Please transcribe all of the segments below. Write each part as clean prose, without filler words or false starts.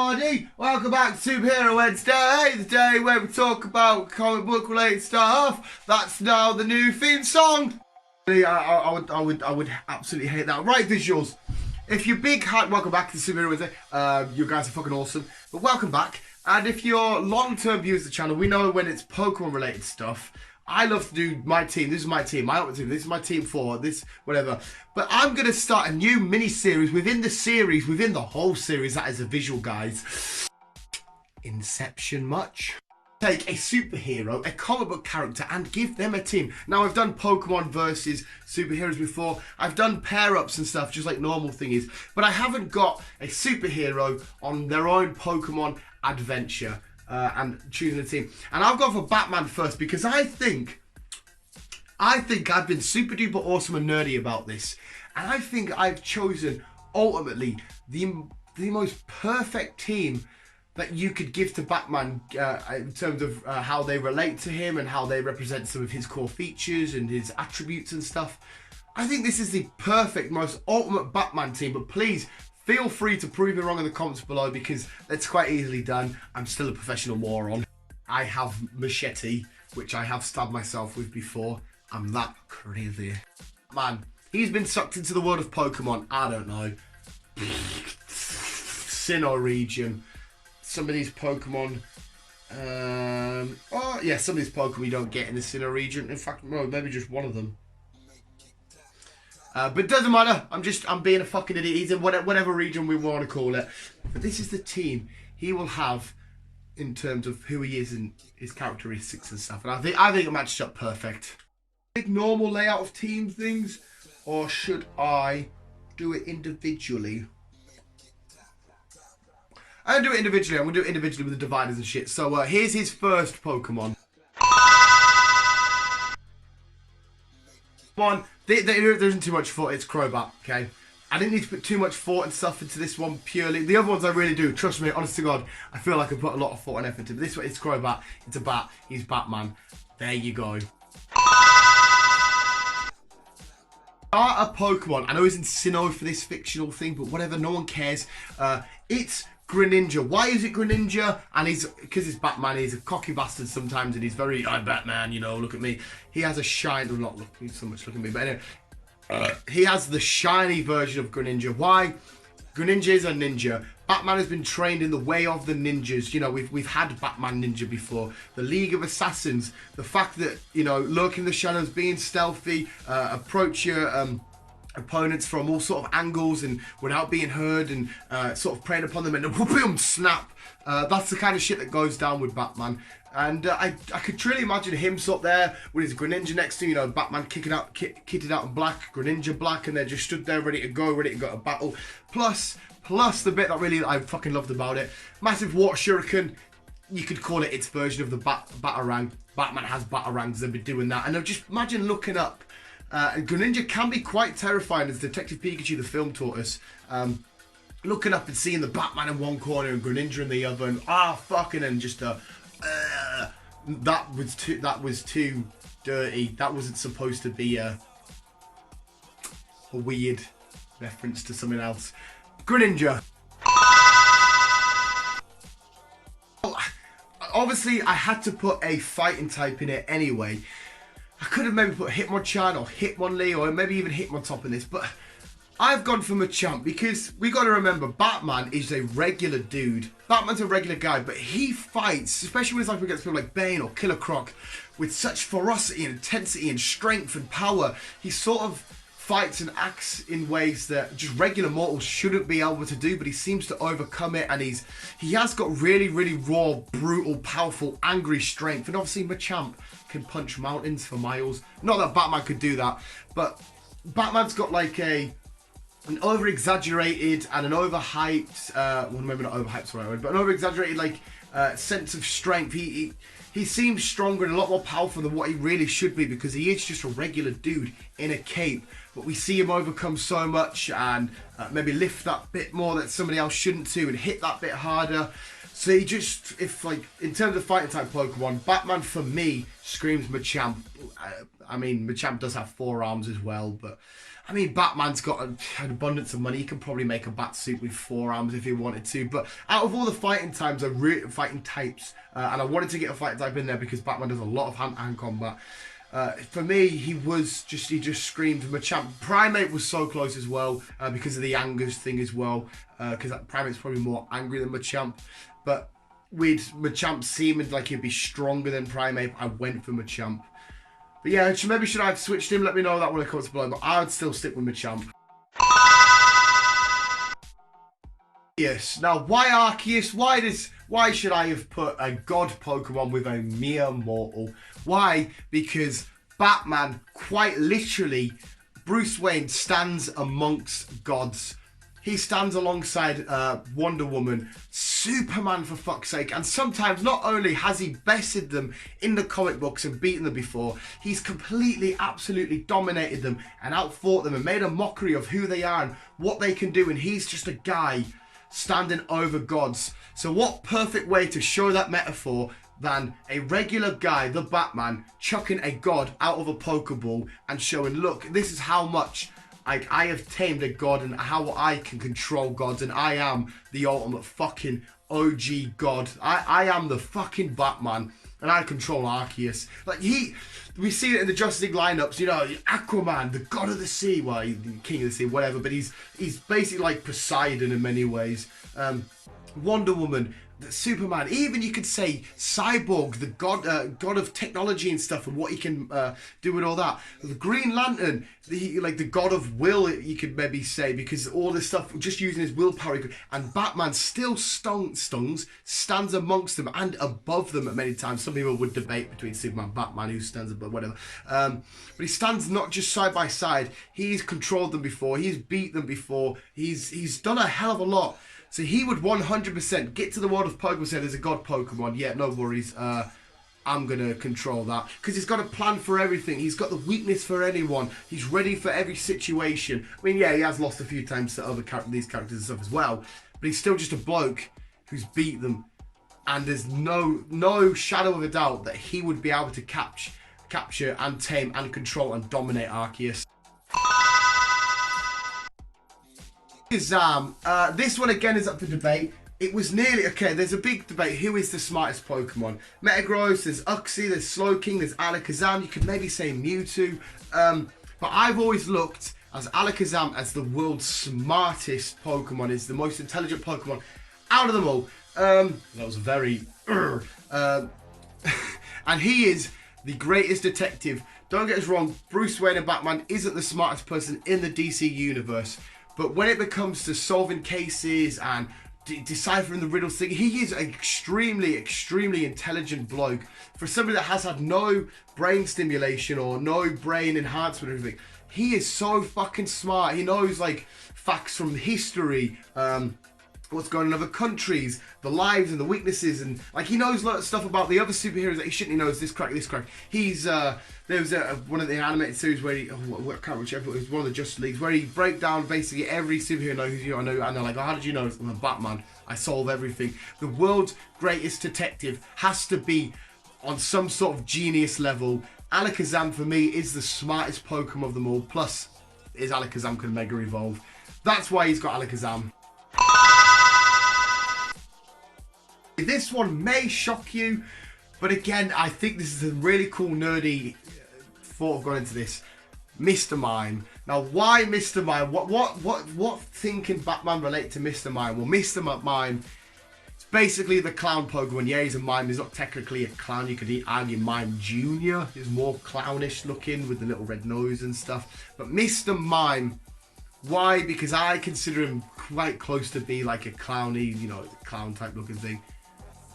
everybody, welcome back to Superhero Wednesday, the day where we talk about comic book related stuff. That's now the new theme song. I would absolutely hate that. Right, visuals. If you're big hype, welcome back to Superhero Wednesday. You guys are fucking awesome, but welcome back. And if you're long-term viewers of the channel, we know when it's Pokemon related stuff, I love to do my team. This is my team, my ultimate team. This is my team for this, whatever. But I'm going to start a new mini-series within the series, within the whole series. That is a visual, guys. Inception much? Take a superhero, a comic book character, and give them a team. Now, I've done Pokemon versus superheroes before. I've done pair-ups and stuff, just like normal thingies. But I haven't got a superhero on their own Pokemon adventure. And choosing a team. And I've gone for Batman first because I think I've been super duper awesome and nerdy about this. And I think I've chosen ultimately the most perfect team that you could give to Batman in terms of how they relate to him and how they represent some of his core features and his attributes and stuff. I think this is the perfect, most ultimate Batman team, but please feel free to prove me wrong in the comments below because it's quite easily done. I'm still a professional moron. I have machete, which I have stabbed myself with before. I'm that crazy. Man, he's been sucked into the world of Pokemon. I don't know. Sinnoh region. Some of these Pokemon. Oh, yeah, some of these Pokemon you don't get in the Sinnoh region. In fact, no, maybe just one of them. But it doesn't matter. I'm being a fucking idiot. He's in whatever region we want to call it. But this is the team he will have in terms of who he is and his characteristics and stuff. And I think it matches up perfect. Big normal layout of team things, or should I do it individually? I'm gonna do it individually. I'm gonna do it individually with the dividers and shit. So here's his first Pokemon. One, there isn't too much thought. It's Crowbar, okay? I didn't need to put too much thought and stuff into this one purely. The other ones I really do. Trust me, honest to God, I feel like I put a lot of thought and effort into it. But this one, it's Crowbar. It's a bat. He's Batman. There you go. Starter Pokemon. I know he's in Sinnoh for this fictional thing, but whatever, no one cares. It's Greninja. Why is it Greninja? And because he's Batman, he's a cocky bastard sometimes, and he's very, I'm Batman, you know, look at me. He has a shine, well, not looking so much, look at me, but anyway, he has the shiny version of Greninja. Why? Greninja is a ninja. Batman has been trained in the way of the ninjas. You know, we've had Batman Ninja before. The League of Assassins. The fact that, you know, lurking in the shadows, being stealthy, approach your opponents from all sort of angles and without being heard, and sort of preying upon them, and boom, snap. That's the kind of shit that goes down with Batman. And I could truly imagine him sort of there with his Greninja next to him, you know, Batman kitted out in black, Greninja black, and they're just stood there ready to go to battle. Plus the bit that I fucking loved about it, massive water shuriken. You could call it its version of the Batarang. Batman has Batarangs, they've been doing that. And just imagine looking up. Greninja can be quite terrifying, as Detective Pikachu the film taught us. Looking up and seeing the Batman in one corner and Greninja in the other, and fucking, and just that was too dirty. That wasn't supposed to be a weird reference to something else. Greninja. Obviously, I had to put a fighting type in it anyway. I could have maybe put Hitmonchan or Hitmonlee or maybe even Hitmontop in this, but I've gone for Machamp because we got to remember Batman is a regular dude. Batman's a regular guy, but he fights, especially when he's up against people like Bane or Killer Croc, with such ferocity and intensity and strength and power. He sort of fights and acts in ways that just regular mortals shouldn't be able to do, but he seems to overcome it, and he has got really, really raw, brutal, powerful, angry strength. And obviously Machamp can punch mountains for miles. Not that Batman could do that, but Batman's got like an over-exaggerated and an overhyped, well, maybe not overhyped's the right word, but an over-exaggerated like sense of strength. He seems stronger and a lot more powerful than what he really should be, because he is just a regular dude in a cape. But we see him overcome so much and maybe lift that bit more that somebody else shouldn't do, and hit that bit harder. So he just, if like, in terms of fighting type Pokemon, Batman for me screams Machamp. I mean, Machamp does have 4 arms as well, but I mean, Batman's got an abundance of money. He can probably make a bat suit with 4 arms if he wanted to. But out of all the fighting types, fighting types, and I wanted to get a fighting type in there because Batman does a lot of hand-to-hand combat. For me, he just screamed Machamp. Primate was so close as well because of the angers thing as well. Because Primate's probably more angry than Machamp. But with Machamp seeming like he'd be stronger than Primate, I went for Machamp. But yeah, maybe should I have switched him? Let me know that when it comes below. But I would still stick with Machamp. Yes. Now, why Arceus? Why should I have put a god Pokemon with a mere mortal? Why? Because Batman, quite literally, Bruce Wayne stands amongst gods. He stands alongside Wonder Woman, Superman for fuck's sake, and sometimes not only has he bested them in the comic books and beaten them before, he's completely, absolutely dominated them and outfought them and made a mockery of who they are and what they can do, and he's just a guy standing over gods. So what perfect way to show that metaphor than a regular guy, the Batman, chucking a god out of a Pokeball and showing, look, this is how much I have tamed a god and how I can control gods, and I am the ultimate fucking OG god. I am the fucking Batman, and I control Arceus. Like, we see it in the Justice League lineups, you know, Aquaman, the god of the sea, well, he's the king of the sea, whatever, but he's basically like Poseidon in many ways. Wonder Woman, Superman, even you could say Cyborg, the god of technology and stuff, and what he can do with all that. The Green Lantern, like the god of will, you could maybe say, because all this stuff, just using his willpower, and Batman still stands amongst them and above them at many times. Some people would debate between Superman and Batman, who stands above, whatever. But he stands not just side by side. He's controlled them before. He's beat them before. He's done a hell of a lot. So he would 100% get to the world of Pokemon and say, there's a god Pokemon. Yeah, no worries. I'm going to control that. Because he's got a plan for everything. He's got the weakness for anyone. He's ready for every situation. I mean, yeah, he has lost a few times to these characters and stuff as well. But he's still just a bloke who's beat them. And there's no shadow of a doubt that he would be able to capture and tame and control and dominate Arceus. Alakazam. This one again is up for debate. It was nearly, okay, there's a big debate. Who is the smartest Pokemon? Metagross, there's Uxie, there's Slowking, there's Alakazam. You could maybe say Mewtwo. But I've always looked as Alakazam as the world's smartest Pokemon. Is the most intelligent Pokemon out of them all. That was very... and he is the greatest detective. Don't get us wrong, Bruce Wayne and Batman isn't the smartest person in the DC universe. But when it comes to solving cases and deciphering the riddles thing, he is an extremely, extremely intelligent bloke. For somebody that has had no brain stimulation or no brain enhancement or anything, he is so fucking smart. He knows, like, facts from history, what's going on in other countries, the lives and the weaknesses, and like he knows a lot of stuff about the other superheroes that he shouldn't. He knows this crack. He's there was one of the animated series where he, I can't remember, it was one of the Justice Leagues where he break down basically every superhero knows, I know, and they're like, oh, how did you know? I'm a Batman. I solve everything. The world's greatest detective has to be on some sort of genius level. Alakazam for me is the smartest Pokemon of them all. Plus, his Alakazam can Mega Evolve. That's why he's got Alakazam. This one may shock you, but again, I think this is a really cool, nerdy thought of going into this. Mr. Mime. Now, why Mr. Mime? What thing can Batman relate to Mr. Mime? Well, Mr. Mime, it's basically the clown Pokemon. Yeah, he's a mime. He's not technically a clown. You could argue Mime Jr. is more clownish looking with the little red nose and stuff. But Mr. Mime, why? Because I consider him quite close to be like a clowny, you know, clown type looking thing.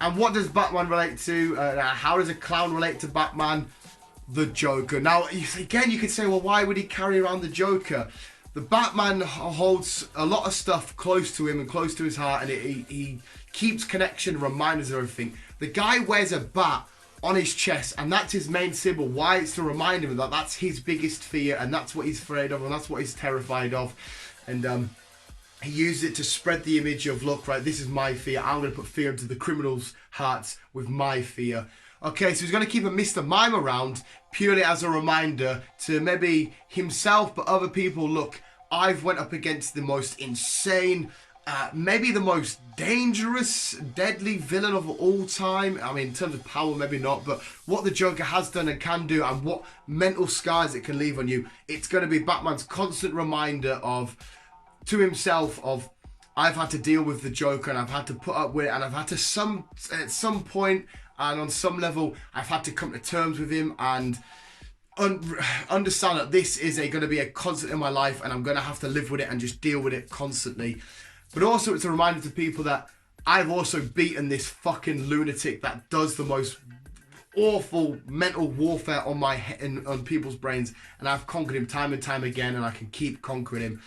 And what does Batman relate to? How does a clown relate to Batman? The Joker. Now, again, you could say, well, why would he carry around the Joker? The Batman holds a lot of stuff close to him and close to his heart, and he keeps connection, reminders of everything. The guy wears a bat on his chest, and that's his main symbol. Why? It's to remind him that that's his biggest fear, and that's what he's afraid of, and that's what he's terrified of. And he used it to spread the image of, look, right, this is my fear. I'm going to put fear into the criminals' hearts with my fear. Okay, so he's going to keep a Mr. Mime around purely as a reminder to maybe himself, but other people, look, I've went up against the most insane, maybe the most dangerous, deadly villain of all time. I mean, in terms of power, maybe not, but what the Joker has done and can do and what mental scars it can leave on you, it's going to be Batman's constant reminder to himself of, I've had to deal with the Joker and I've had to put up with it, and I've had to at some point and on some level I've had to come to terms with him and understand that this is going to be a constant in my life and I'm going to have to live with it and just deal with it constantly. But also it's a reminder to people that I've also beaten this fucking lunatic that does the most awful mental warfare on my head and on people's brains, and I've conquered him time and time again, and I can keep conquering him.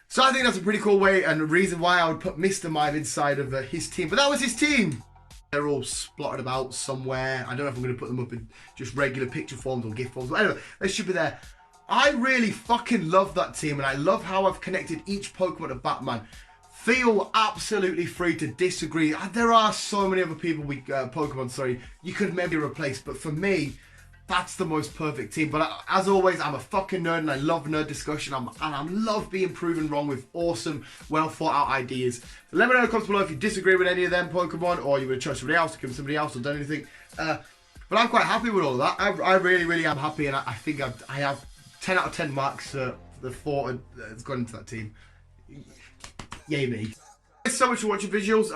So I think that's a pretty cool way and a reason why I would put Mr. Mime inside of his team. But that was his team. They're all splotted about somewhere. I don't know if I'm going to put them up in just regular picture forms or GIF forms. But anyway, they should be there. I really fucking love that team, and I love how I've connected each Pokemon to Batman. Feel absolutely free to disagree. There are so many other people, Pokemon, you could maybe replace. But for me, that's the most perfect team. But as always, I'm a fucking nerd and I love nerd discussion. And I love being proven wrong with awesome, well thought out ideas. So let me know in the comments below if you disagree with any of them Pokemon, or you would have chose somebody else, given somebody else, or done anything. But I'm quite happy with all of that. I really, really am happy, and I think I have 10 out of 10 marks for the thought that's gone into that team. Yay me. Thanks so much for watching visuals.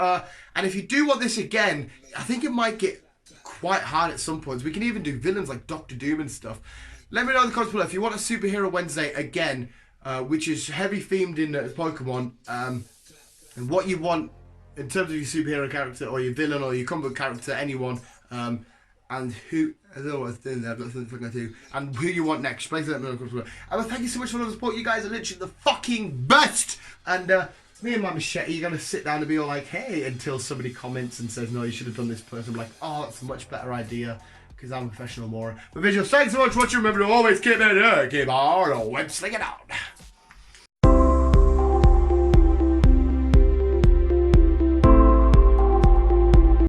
And if you do want this again, I think it might get quite hard at some points. We can even do villains like Dr. Doom and stuff. Let me know in the comments below if you want a Superhero Wednesday again, which is heavy themed in Pokemon, and what you want in terms of your superhero character or your villain or your comic book character, anyone, and who, I don't know what I'm doing, and who you want next. Please let me know in the comments below. And thank you so much for all the support. You guys are literally the fucking best. And me and my machete are going to sit down and be all like, hey, until somebody comments and says, no, you should have done this person. I'm like, oh, that's a much better idea, because I'm a professional moron. But visuals, thanks so much for watching. Remember to always keep it, keep on, web slinging out.